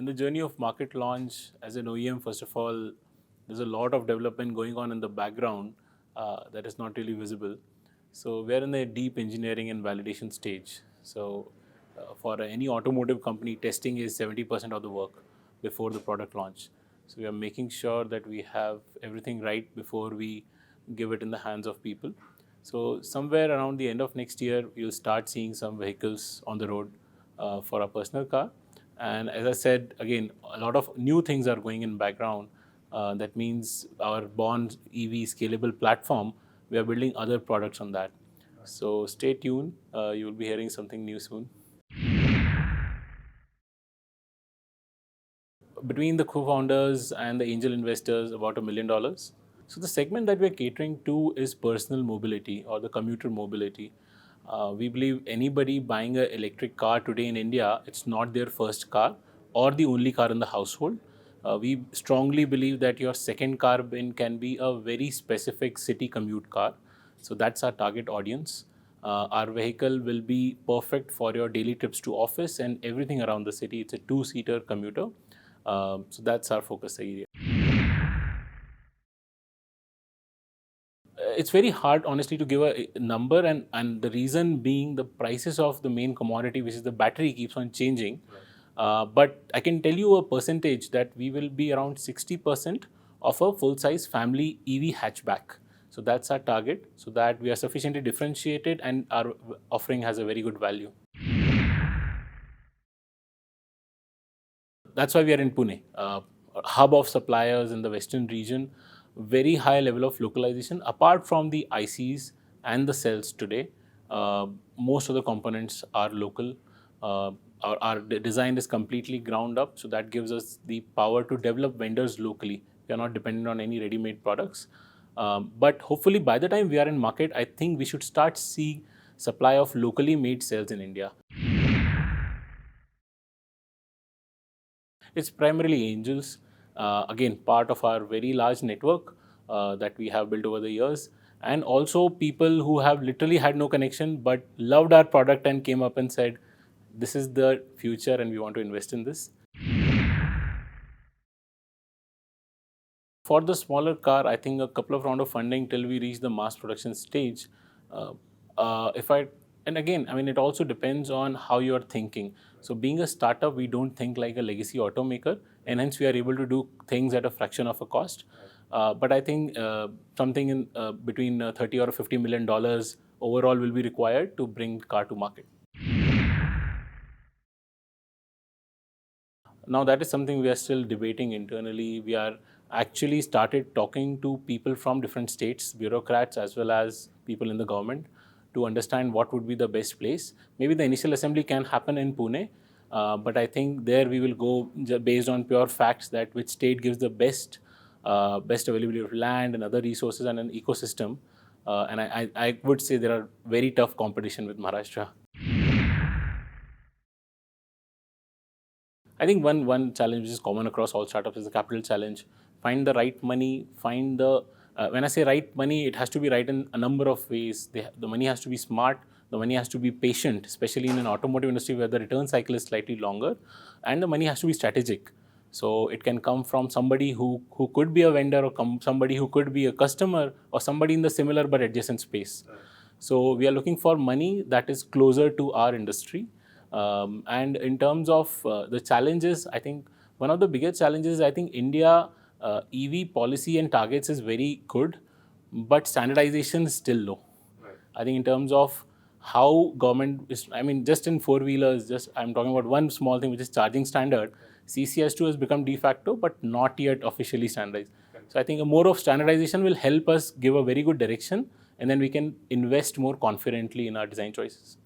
the journey of market launch as an OEM, first of all, there's a lot of development going on in the background that is not really visible. So we're in the deep engineering and validation stage. So for any automotive company, testing is 70% of the work before the product launch. So we are making sure that we have everything right before we give it in the hands of people. So somewhere around the end of next year, you'll start seeing some vehicles on the road for a personal car. And as I said, again, a lot of new things are going in background. That means our Bond EV scalable platform, we are building other products on that. So stay tuned. You will be hearing something new soon. Between the co-founders and the angel investors, about $1 million. So the segment that we're catering to is personal mobility or the commuter mobility. We believe anybody buying an electric car today in India, it's not their first car or the only car in the household. We strongly believe that your second car can be a very specific city commute car. So that's our target audience. Our vehicle will be perfect for your daily trips to office and everything around the city. It's a two-seater commuter. So that's our focus area. It's very hard, honestly, to give a number, and the reason being the prices of the main commodity, which is the battery, keeps on changing. But I can tell you a percentage that we will be around 60% of a full-size family EV hatchback. So that's our target, so that we are sufficiently differentiated and our offering has a very good value. That's why we are in Pune, a hub of suppliers in the western region, very high level of localization. Apart from the ICs and the cells today, most of the components are local. Our design is completely ground up, so that gives us the power to develop vendors locally. We are not dependent on any ready-made products. But hopefully by the time we are in market, I think we should start seeing supply of locally made cells in India. It's primarily angels, again, part of our very large network that we have built over the years. And also people who have literally had no connection but loved our product and came up and said, this is the future and we want to invest in this. For the smaller car, I think a couple of rounds of funding till we reach the mass production stage. And again, I mean, it also depends on how you are thinking. So being a startup, we don't think like a legacy automaker, and hence we are able to do things at a fraction of a cost. But I think something in between $30 or $50 million overall will be required to bring the car to market. Now that is something we are still debating internally. We are actually started talking to people from different states, bureaucrats as well as people in the government, to understand what would be the best place. Maybe the initial assembly can happen in Pune, but I think there we will go based on pure facts that which state gives the best availability of land and other resources and an ecosystem. And I would say there are very tough competition with Maharashtra. I think one challenge which is common across all startups is the capital challenge. Find the right money, when I say right money, it has to be right in a number of ways. The money has to be smart, the money has to be patient, especially in an automotive industry where the return cycle is slightly longer, and the money has to be strategic. So it can come from somebody who could be a vendor, or somebody who could be a customer, or somebody in the similar but adjacent space. So we are looking for money that is closer to our industry. And in terms of the challenges, I think one of the biggest challenges, I think India EV policy and targets is very good, but standardization is still low. Right. I think in terms of how government is, I mean, just in four-wheelers, I'm talking about one small thing, which is charging standard. CCS2 has become de facto, but not yet officially standardized. So I think more of standardization will help us give a very good direction, and then we can invest more confidently in our design choices.